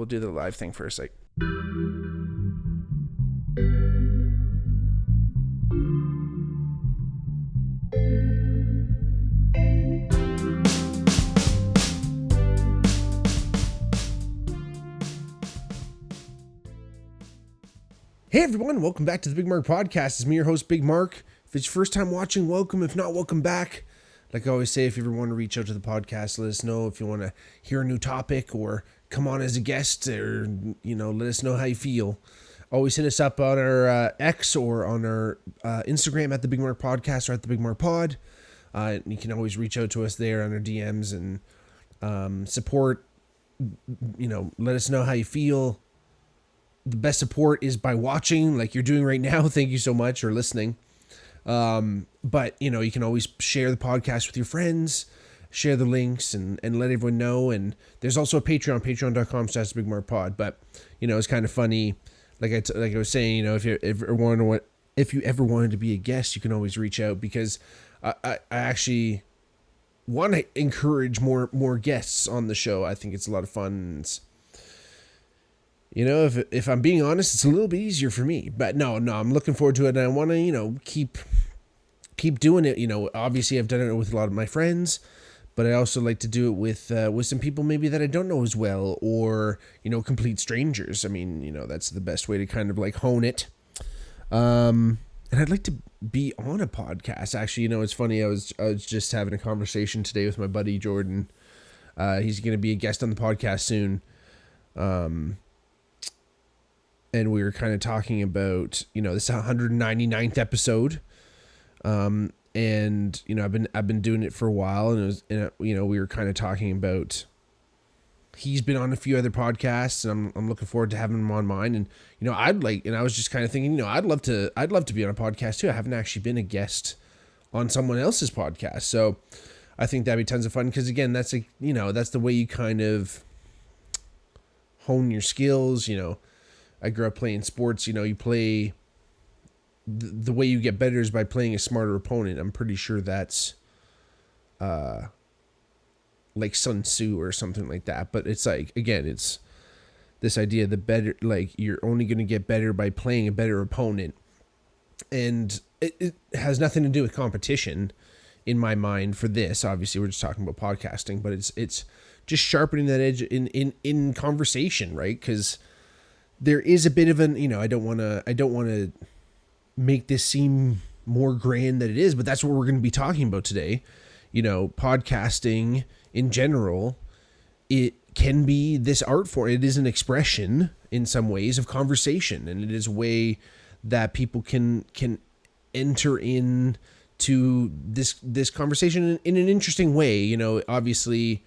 we'll do the live thing first. Like, hey everyone, welcome back to the Bigmark podcast. It's me, your host, Bigmark. If it's your first time watching, welcome. If not, welcome back. Like I always say, if you ever want to reach out to the podcast, let us know. If you want to hear a new topic or come on as a guest, or, let us know how you feel. Always hit us up on our X or on our Instagram at the Bigmark Podcast or at the Bigmark Pod. You can always reach out to us there on our DMs and support. Let us know how you feel. The best support is by watching, like you're doing right now. Thank you so much, or listening. But you can always share the podcast with your friends, share the links and let everyone know. And there's also a Patreon, patreon.com/BigmarkPod. But, it's kind of funny. Like I was saying, if you ever wanted to be a guest, you can always reach out, because I actually want to encourage more guests on the show. I think it's a lot of fun. If I'm being honest, it's a little bit easier for me, but no, I'm looking forward to it. And I want to, keep doing it. Obviously I've done it with a lot of my friends, but I also like to do it with some people maybe that I don't know as well, or, complete strangers. I mean, that's the best way to kind of like hone it. And I'd like to be on a podcast. Actually, it's funny. I was just having a conversation today with my buddy, Jordan. He's going to be a guest on the podcast soon. And we were kind of talking about, this 199th episode. And, I've been doing it for a while, and we were kind of talking about, he's been on a few other podcasts, and I'm looking forward to having him on mine. And, I was just kind of thinking, I'd love to be on a podcast too. I haven't actually been a guest on someone else's podcast. So I think that'd be tons of fun, because again, that's that's the way you kind of hone your skills. I grew up playing sports. You play, the way you get better is by playing a smarter opponent. I'm pretty sure that's like Sun Tzu or something like that. But it's like, again, it's this idea that better, like, you're only going to get better by playing a better opponent. And it has nothing to do with competition in my mind for this. Obviously, we're just talking about podcasting, but it's just sharpening that edge in conversation, right? Because there is a bit of an, I don't want to make this seem more grand than it is, but that's what we're going to be talking about today. Podcasting in general, it can be this art form. It is an expression in some ways of conversation, and it is a way that people can enter into this conversation in an interesting way. Obviously,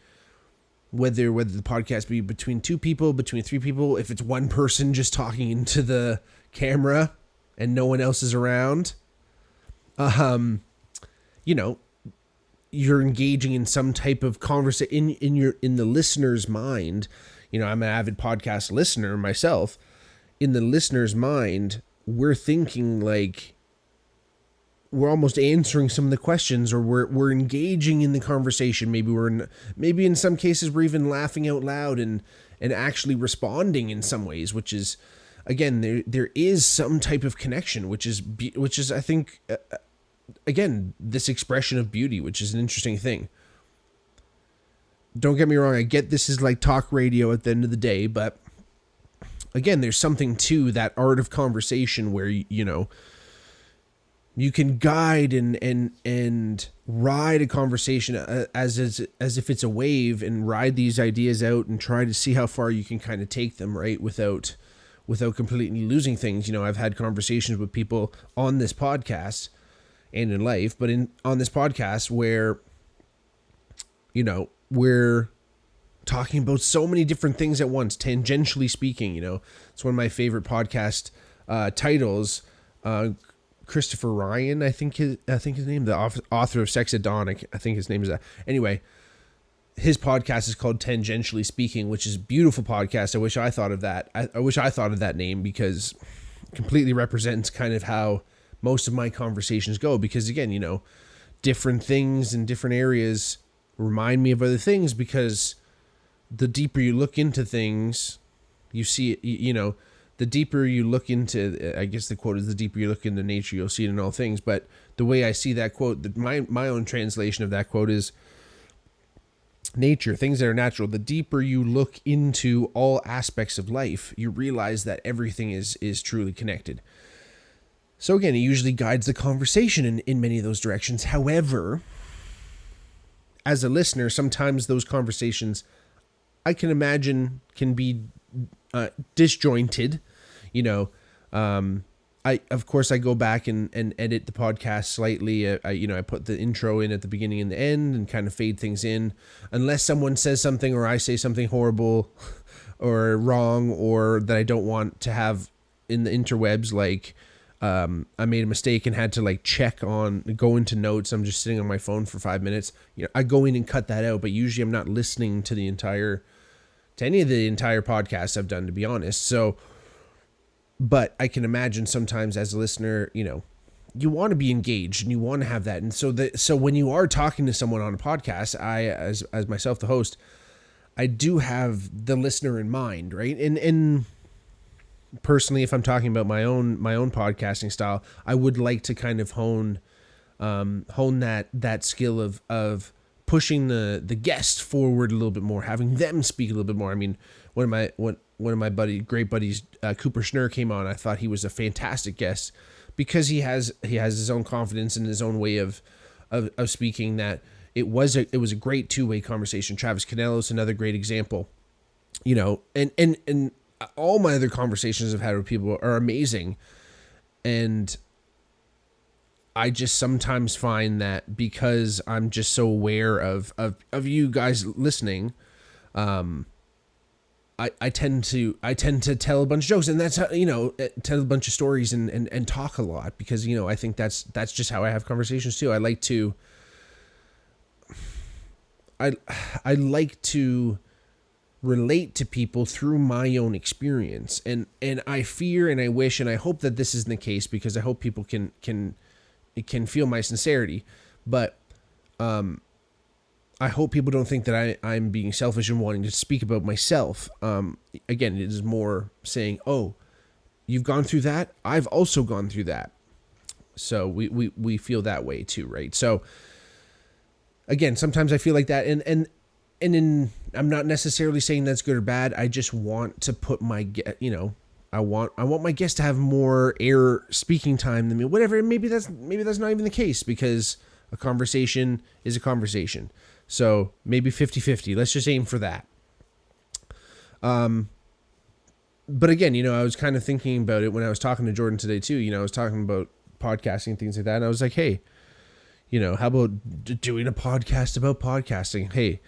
whether the podcast be between two people, between three people, if it's one person just talking into the camera and no one else is around, you're engaging in some type of conversation in the listener's mind. I'm an avid podcast listener myself. In the listener's mind, we're thinking like, we're almost answering some of the questions, or we're engaging in the conversation. Maybe in some cases we're even laughing out loud and actually responding in some ways, which is, again, there is some type of connection, which is I think, again, this expression of beauty, which is an interesting thing. Don't get me wrong. I get this is like talk radio at the end of the day, but again, there's something to that art of conversation where, you can guide and ride a conversation as if it's a wave, and ride these ideas out and try to see how far you can kind of take them, right? Without completely losing things. I've had conversations with people on this podcast and in life, but on this podcast where, we're talking about so many different things at once, tangentially speaking. It's one of my favorite podcast titles. Christopher Ryan, I think his name, the author of Sex at Dawn. I think his name is that. Anyway, his podcast is called Tangentially Speaking, which is a beautiful podcast. I wish I thought of that. I wish I thought of that name, because it completely represents kind of how most of my conversations go. Because again, different things in different areas remind me of other things, because the deeper you look into things, You see it, the deeper you look into, I guess the quote is, the deeper you look into nature, you'll see it in all things. But the way I see that quote, my own translation of that quote is, nature, things that are natural, the deeper you look into all aspects of life, you realize that everything is truly connected. So again, it usually guides the conversation in many of those directions. However, as a listener, sometimes those conversations, I can imagine, can be disjointed. Of course I go back and edit the podcast slightly. I put the intro in at the beginning and the end and kind of fade things in, unless someone says something or I say something horrible or wrong or that I don't want to have in the interwebs. Like, I made a mistake and had to go into notes. I'm just sitting on my phone for 5 minutes. I go in and cut that out, but usually I'm not listening to any of the entire podcasts I've done, to be honest. So, but I can imagine sometimes as a listener, you want to be engaged and you want to have that. And so when you are talking to someone on a podcast, I, as myself, the host, I do have the listener in mind, right? And personally, if I'm talking about my own podcasting style, I would like to kind of hone that skill of pushing the guest forward a little bit more, having them speak a little bit more. I mean, one of my great buddies, Cooper Schnurr, came on. I thought he was a fantastic guest because he has his own confidence and his own way of speaking. That it was a great two-way conversation. Travis Canelos, another great example. And all my other conversations I've had with people are amazing, and I just sometimes find that because I'm just so aware of you guys listening, I tend to tell a bunch of jokes, and that's how, tell a bunch of stories and talk a lot because, I think that's just how I have conversations too. I like to relate to people through my own experience. And I fear and I wish and I hope that this isn't the case, because I hope people can feel my sincerity. But I hope people don't think that I'm being selfish and wanting to speak about myself. Again, it is more saying, oh, you've gone through that. I've also gone through that. So we feel that way too, right? So again, sometimes I feel like that, and I'm not necessarily saying that's good or bad. I just want to put I want my guests to have more air speaking time than me. Whatever. Maybe that's not even the case, because a conversation is a conversation. So maybe 50-50. Let's just aim for that. But again, I was kind of thinking about it when I was talking to Jordan today too. I was talking about podcasting and things like that. And I was like, hey, how about doing a podcast about podcasting? Hey,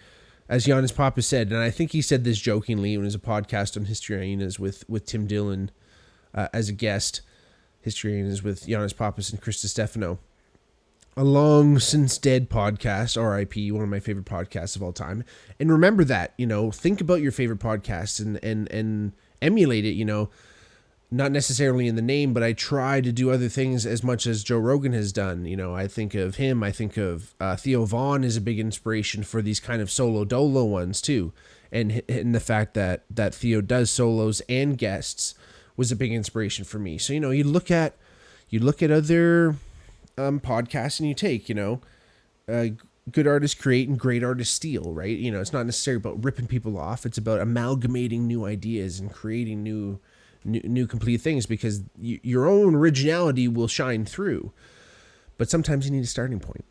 as Giannis Pappas said, and I think he said this jokingly when it was a podcast on History Hyenas with Tim Dillon as a guest. History Hyenas with Giannis Pappas and Chris DiStefano. A long since dead podcast, RIP, one of my favorite podcasts of all time. And remember that, think about your favorite podcasts and emulate it, not necessarily in the name, but I try to do other things as much as Joe Rogan has done. I think of him. I think of Theo Vaughn is a big inspiration for these kind of solo dolo ones too. And the fact that Theo does solos and guests was a big inspiration for me. So, you look at other podcasts and you take, good artists create and great artists steal, right? It's not necessarily about ripping people off. It's about amalgamating new ideas and creating new complete things, because your own originality will shine through. But sometimes you need a starting point.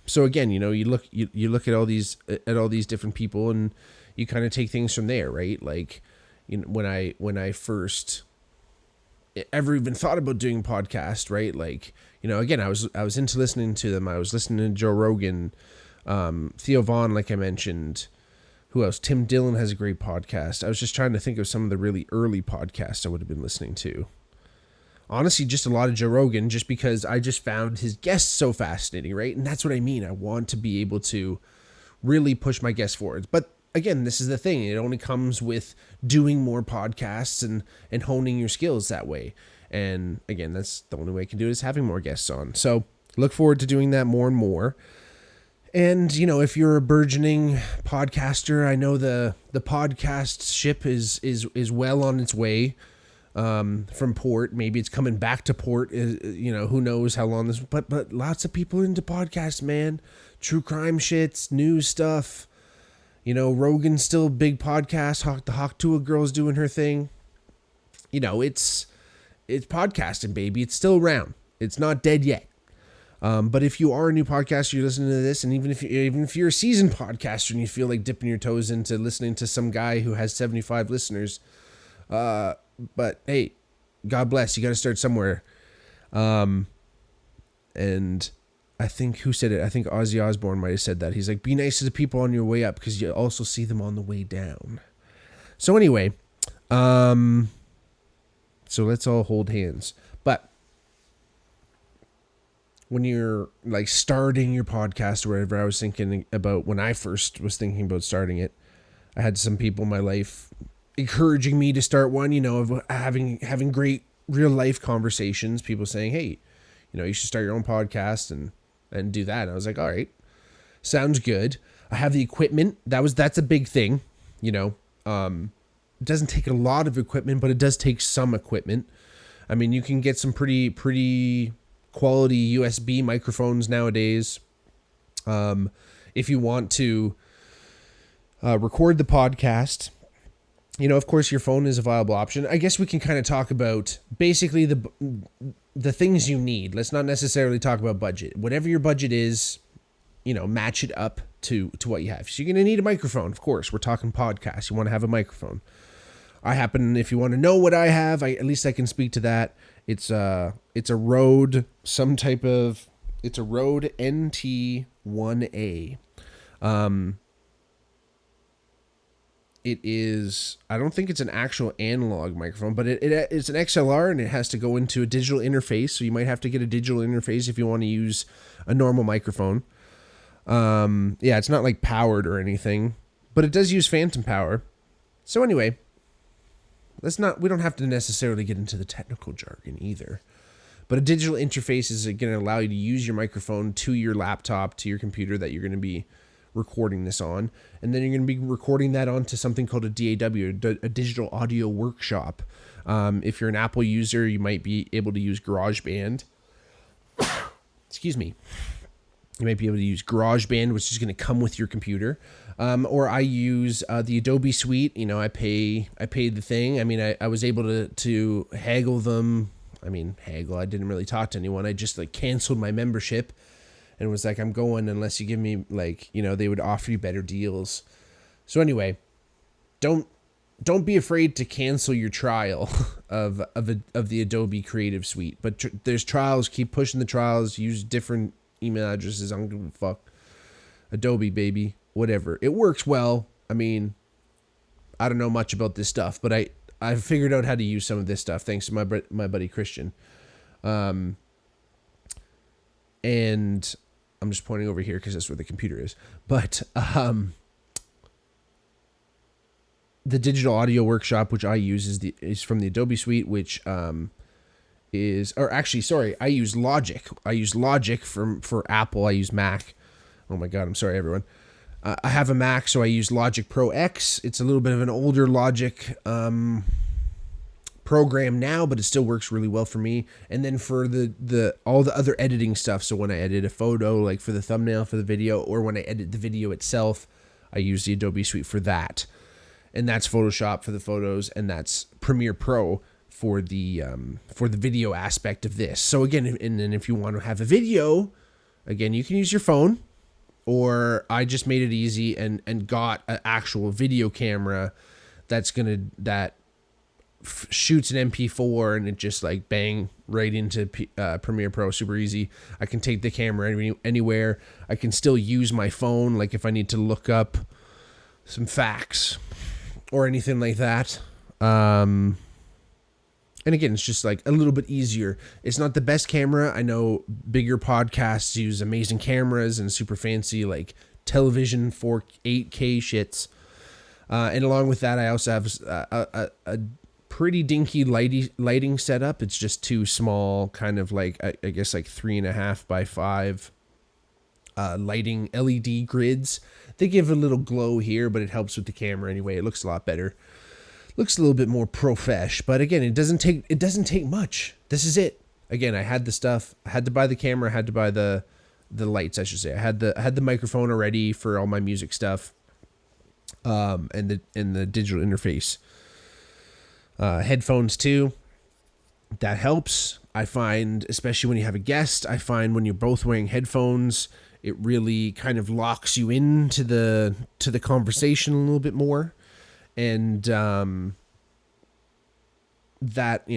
So again, you look at all these different people and you kind of take things from there, right? Like, when I first ever even thought about doing a podcast, right? Like, again, I was into listening to them. I was listening to Joe Rogan, Theo Vaughn, like I mentioned. Who else? Tim Dillon has a great podcast. I was just trying to think of some of the really early podcasts I would have been listening to. Honestly, just a lot of Joe Rogan, just because I just found his guests so fascinating, right? And that's what I mean. I want to be able to really push my guests forward. But again, this is the thing. It only comes with doing more podcasts and honing your skills that way. And again, that's the only way I can do it, is having more guests on. So look forward to doing that more and more. And, you know, if you're a burgeoning podcaster, I know the podcast ship is well on its way from port. Maybe it's coming back to port. You know, who knows how long this, but lots of people are into podcasts, man. True crime shits, news stuff. You know, Rogan's still a big podcast. The Hawk Tuah girl's doing her thing. You know, it's podcasting, baby. It's still around. It's not dead yet. But if you are a new podcaster, you're listening to this, and even if you're a seasoned podcaster and you feel like dipping your toes into listening to some guy who has 75 listeners, but hey, God bless. You got to start somewhere. And I think, who said it? I think Ozzy Osbourne might have said that. He's like, be nice to the people on your way up because you also see them on the way down. So anyway, so let's all hold hands. But when you're like starting your podcast or whatever, I was thinking about when I first was thinking about starting it, I had some people in my life encouraging me to start one, you know, of having great real life conversations, people saying, hey, you know, you should start your own podcast and do that. And I was like, all right, sounds good. I have the equipment. That's a big thing, you know. It doesn't take a lot of equipment, but it does take some equipment. I mean, you can get some pretty quality USB microphones nowadays. If you want to record the podcast, you know, of course, your phone is a viable option. I guess we can kind of talk about basically the things you need. Let's not necessarily talk about budget. Whatever your budget is, you know, match it up to what you have. So you're going to need a microphone, of course. We're talking podcast. You want to have a microphone. If you want to know what I have, at least I can speak to that. It's a Rode, it's a Rode NT1A. It is, I don't think it's an actual analog microphone, but it's an XLR and it has to go into a digital interface. So you might have to get a digital interface if you want to use a normal microphone. Yeah, it's not like powered or anything, but it does use phantom power. So anyway, we don't have to necessarily get into the technical jargon either, but a digital interface is going to allow you to use your microphone to your laptop, to your computer that you're going to be recording this on, and then you're going to be recording that onto something called a DAW, a digital audio workshop. If you're an Apple user, you might be able to use GarageBand. Excuse me. You might be able to use GarageBand, which is going to come with your computer. Or I use the Adobe Suite. You know, I paid the thing. I mean, I was able to haggle them. I didn't really talk to anyone. I just like canceled my membership and was like, I'm going unless you give me, like, you know, they would offer you better deals. So anyway, don't be afraid to cancel your trial of the Adobe Creative Suite. But there's trials. Keep pushing the trials. Use different email addresses. I don't give a fuck. Adobe, baby. Whatever. It works well. I mean, I don't know much about this stuff, but I figured out how to use some of this stuff thanks to my buddy Christian. And I'm just pointing over here because that's where the computer is. But the digital audio workshop, which I use, is from the Adobe Suite, which I use Logic. I use Logic for Apple. I use Mac. Oh my God, I'm sorry, everyone. I have a Mac, so I use Logic Pro X. It's a little bit of an older Logic program now, but it still works really well for me. And then for all the other editing stuff, so when I edit a photo, like for the thumbnail for the video, or when I edit the video itself, I use the Adobe Suite for that. And that's Photoshop for the photos, and that's Premiere Pro for the video aspect of this. So again, and then if you want to have a video, again, you can use your phone, or I just made it easy and got an actual video camera that shoots an MP4 and it just like bang right into Premiere Pro, super easy. I can take the camera anywhere. I can still use my phone, like if I need to look up some facts or anything like that. And again, it's just like a little bit easier. It's not the best camera. I know bigger podcasts use amazing cameras and super fancy like television 8K shits. And along with that, I also have a pretty dinky lighting setup. It's just too small, kind of like, I guess like 3.5 by 5 lighting LED grids. They give a little glow here, but it helps with the camera anyway. It looks a lot better. Looks a little bit more profesh, but again, it doesn't take much. This is it. Again, I had the stuff. I had to buy the camera. I had to buy the lights, I should say. I had the microphone already for all my music stuff, and the digital interface. Headphones too. That helps. I find, especially when you have a guest, I find when you're both wearing headphones, it really kind of locks you into the conversation a little bit more. And that,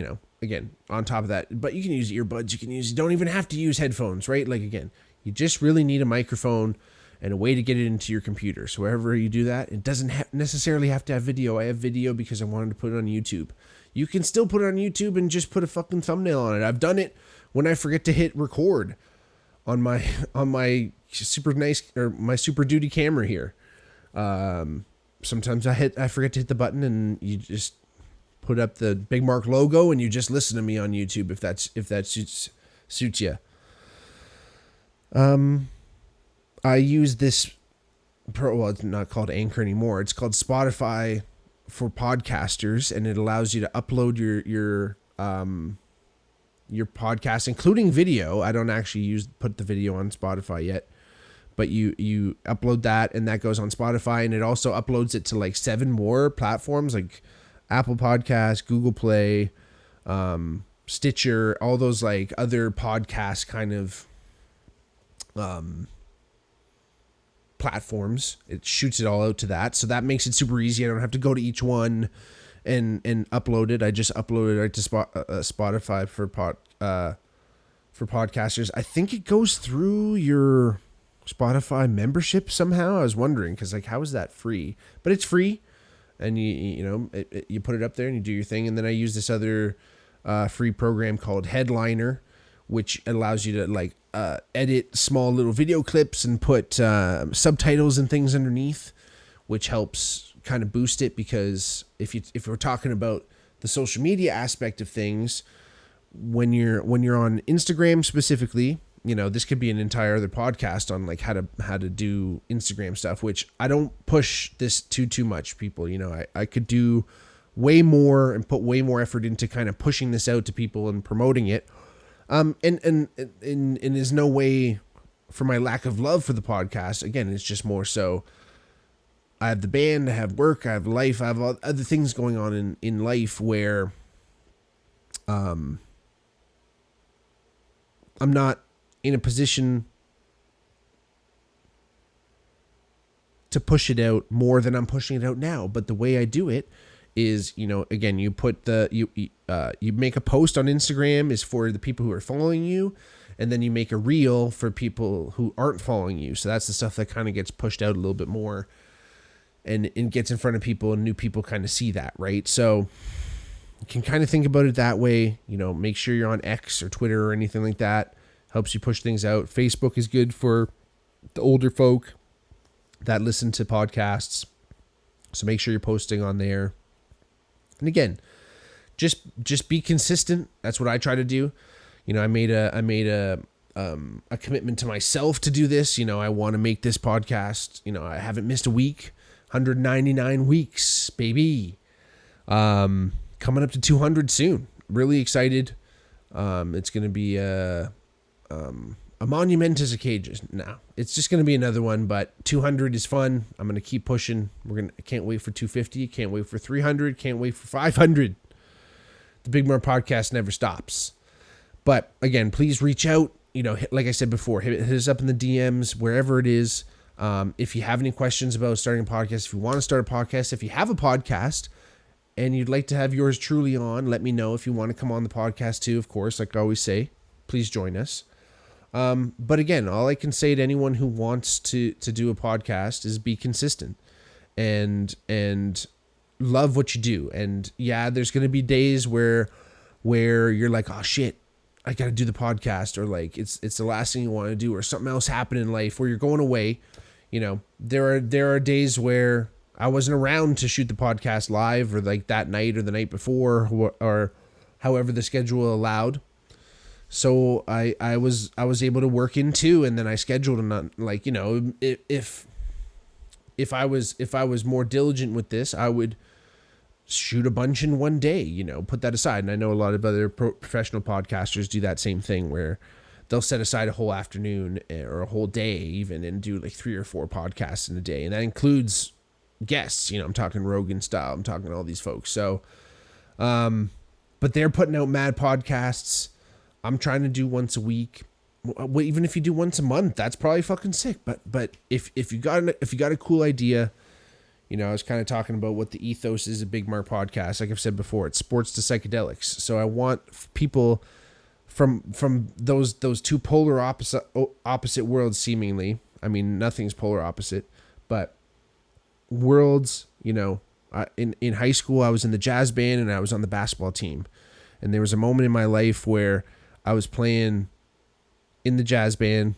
again, on top of that, but you can use earbuds, you don't even have to use headphones, right? Like, again, you just really need a microphone and a way to get it into your computer. So wherever you do that, it doesn't necessarily have to have video. I have video because I wanted to put it on YouTube. You can still put it on YouTube and just put a fucking thumbnail on it. I've done it when I forget to hit record on my super nice, or my Super Duty camera here. Sometimes I forget to hit the button, and you just put up the Bigmark logo and you just listen to me on YouTube if that suits you. I use this it's not called Anchor anymore. It's called Spotify for podcasters, and it allows you to upload your podcast, including video. I don't actually put the video on Spotify yet, but you upload that, and that goes on Spotify, and it also uploads it to like 7 more platforms like Apple Podcasts, Google Play, Stitcher, all those like other podcast kind of platforms. It shoots it all out to that, so that makes it super easy. I don't have to go to each one and upload it. I just upload it right to Spotify for podcasters. I think it goes through your Spotify membership somehow. I was wondering, because like, how is that free? But it's free, and you put it up there and you do your thing. And then I use this other free program called Headliner, which allows you to like edit small little video clips and put subtitles and things underneath, which helps kind of boost it. Because if we're talking about the social media aspect of things, when you're on Instagram specifically, this could be an entire other podcast on like how to do Instagram stuff, which I don't push this too much, people. I could do way more and put way more effort into kind of pushing this out to people and promoting it. And there's no way for my lack of love for the podcast. Again, it's just more so I have the band, I have work, I have life, I have other things going on in life where I'm not in a position to push it out more than I'm pushing it out now. But the way I do it is, again, you put you make a post on Instagram is for the people who are following you, and then you make a reel for people who aren't following you. So that's the stuff that kind of gets pushed out a little bit more and gets in front of people, and new people kind of see that, right? So you can kind of think about it that way. Make sure you're on X or Twitter or anything like that. Helps you push things out. Facebook is good for the older folk that listen to podcasts, so make sure you're posting on there. And again, just be consistent. That's what I try to do. I made a commitment to myself to do this. I want to make this podcast. I haven't missed a week. 199 weeks, baby. Coming up to 200 soon. Really excited. It's going to be a monumentous occasion. No, it's just going to be another one, but 200 is fun. I'm going to keep pushing. I can't wait for 250. Can't wait for 300. Can't wait for 500. The Bigmark podcast never stops. But again, please reach out. Like I said before, hit us up in the DMs, wherever it is. If you have any questions about starting a podcast, if you want to start a podcast, if you have a podcast and you'd like to have yours truly on, let me know. If you want to come on the podcast too, of course, like I always say, please join us. But again, all I can say to anyone who wants to do a podcast is be consistent and love what you do. And yeah, there's going to be days where you're like, oh shit, I got to do the podcast, or like it's the last thing you want to do, or something else happened in life where you're going away. There are days where I wasn't around to shoot the podcast live, or like that night or the night before, or however the schedule allowed. So I was able to work in too, and then I scheduled them on, like, you know, if I was more diligent with this, I would shoot a bunch in one day, you know, put that aside. And I know a lot of other professional podcasters do that same thing where they'll set aside a whole afternoon or a whole day even and do like 3 or 4 podcasts in a day. And that includes guests, you know, I'm talking Rogan style, I'm talking all these folks. So, but they're putting out mad podcasts. I'm trying to do once a week. Well, even if you do once a month, that's probably fucking sick. But if you got a cool idea, you know, I was kind of talking about what the ethos is of Bigmark podcast. Like I've said before, it's sports to psychedelics. So I want people from those two polar opposite worlds, seemingly. I mean, nothing's polar opposite, but worlds. You know, in high school, I was in the jazz band and I was on the basketball team, and there was a moment in my life where I was playing in the jazz band,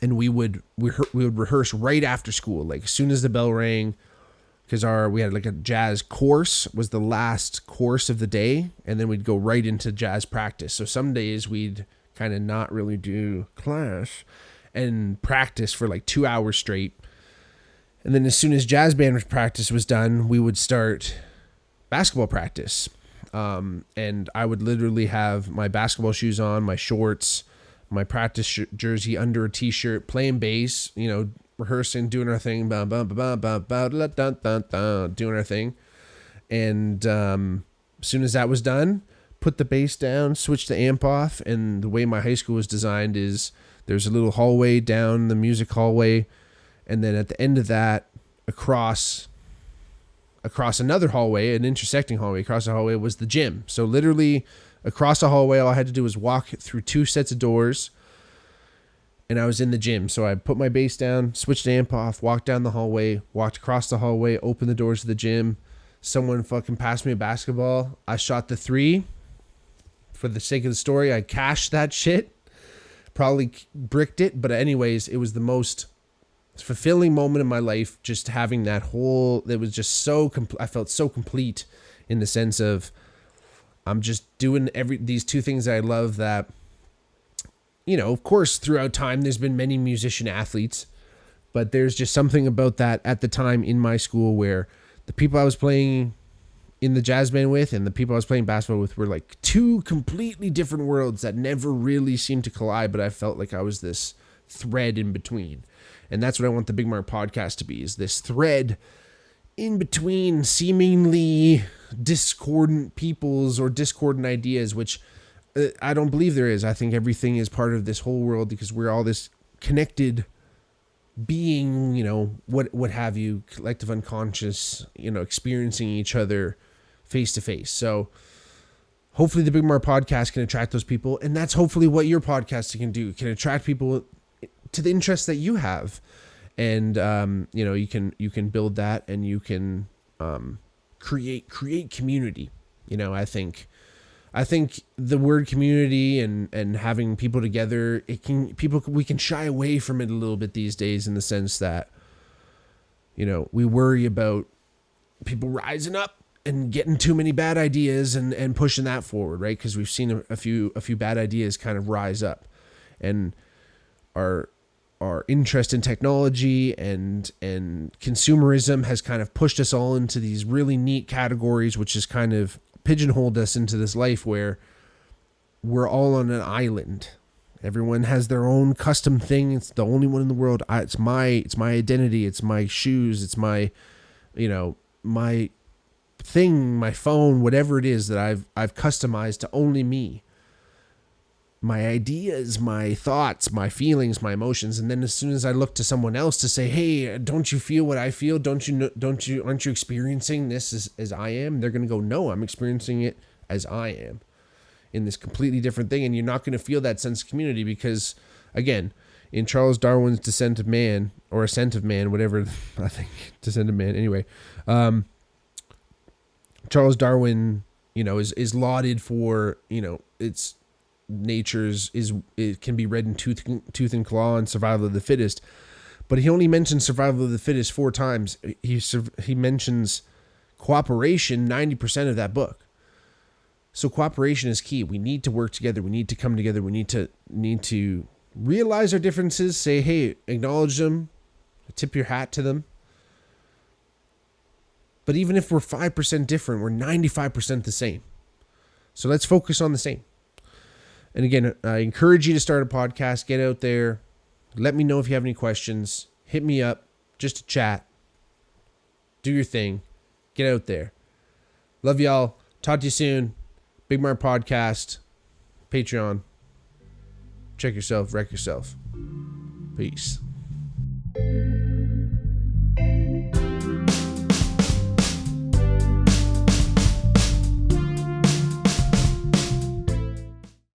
and we would rehearse right after school, like as soon as the bell rang. Because we had like a jazz course was the last course of the day, and then we'd go right into jazz practice. So some days we'd kind of not really do class and practice for like 2 hours straight. And then as soon as jazz band practice was done, we would start basketball practice. And I would literally have my basketball shoes on, my shorts, my practice jersey under a t-shirt, playing bass, you know, rehearsing, doing our thing, doing our thing. And as soon as that was done, put the bass down, switch the amp off. And the way my high school was designed is there's a little hallway down the music hallway, and then at the end of that, across another hallway, an intersecting hallway, across the hallway was the gym. So literally across the hallway, all I had to do was walk through 2 sets of doors, and I was in the gym. So I put my bass down, switched the amp off, walked down the hallway, walked across the hallway, opened the doors of the gym. Someone fucking passed me a basketball. I shot the 3. For the sake of the story, I cashed that shit. Probably bricked it. But anyways, it was the most fulfilling moment in my life, just having that whole, it was just so I felt so complete in the sense of I'm just doing these 2 things that I love. That, you know, of course, throughout time, there's been many musician athletes, but there's just something about that at the time in my school where the people I was playing in the jazz band with and the people I was playing basketball with were like 2 completely different worlds that never really seemed to collide, but I felt like I was this thread in between. And that's what I want the Bigmark podcast to be, is this thread in between seemingly discordant peoples or discordant ideas, which I don't believe there is. I think everything is part of this whole world because we're all this connected being, you know, what have you, collective unconscious, you know, experiencing each other face to face. So hopefully the Bigmark podcast can attract those people. And that's hopefully what your podcast can do. It can attract people to the interests that you have. And, you know, you can build that, and you can create community. You know, I think the word community and having people together, we can shy away from it a little bit these days, in the sense that, you know, we worry about people rising up and getting too many bad ideas and pushing that forward, right? Because we've seen a few bad ideas kind of rise up, and our interest in technology and consumerism has kind of pushed us all into these really neat categories, which has kind of pigeonholed us into this life where we're all on an island. Everyone has their own custom thing. It's the only one in the world. It's my identity. It's my shoes. It's my, you know, my thing, my phone, whatever it is that I've customized to only me. My ideas, my thoughts, my feelings, my emotions. And then as soon as I look to someone else to say, hey, don't you feel what I feel? Aren't you experiencing this as I am? They're going to go, no, I'm experiencing it as I am, in this completely different thing. And you're not going to feel that sense of community because, again, in Charles Darwin's Descent of Man, or Ascent of Man, whatever, I think, Descent of Man, anyway, Charles Darwin, you know, is lauded for, you know, it's it can be read in tooth and claw and survival of the fittest, but he only mentions survival of the fittest 4 times. He mentions cooperation 90% of that book. So cooperation is key. We need to work together. We need to come together. We need to realize our differences. Say, hey, acknowledge them. Tip your hat to them. But even if we're 5% different, we're 95% the same. So let's focus on the same. And again, I encourage you to start a podcast. Get out there. Let me know if you have any questions. Hit me up just to chat. Do your thing. Get out there. Love y'all. Talk to you soon. Bigmark Podcast. Patreon. Check yourself. Wreck yourself. Peace.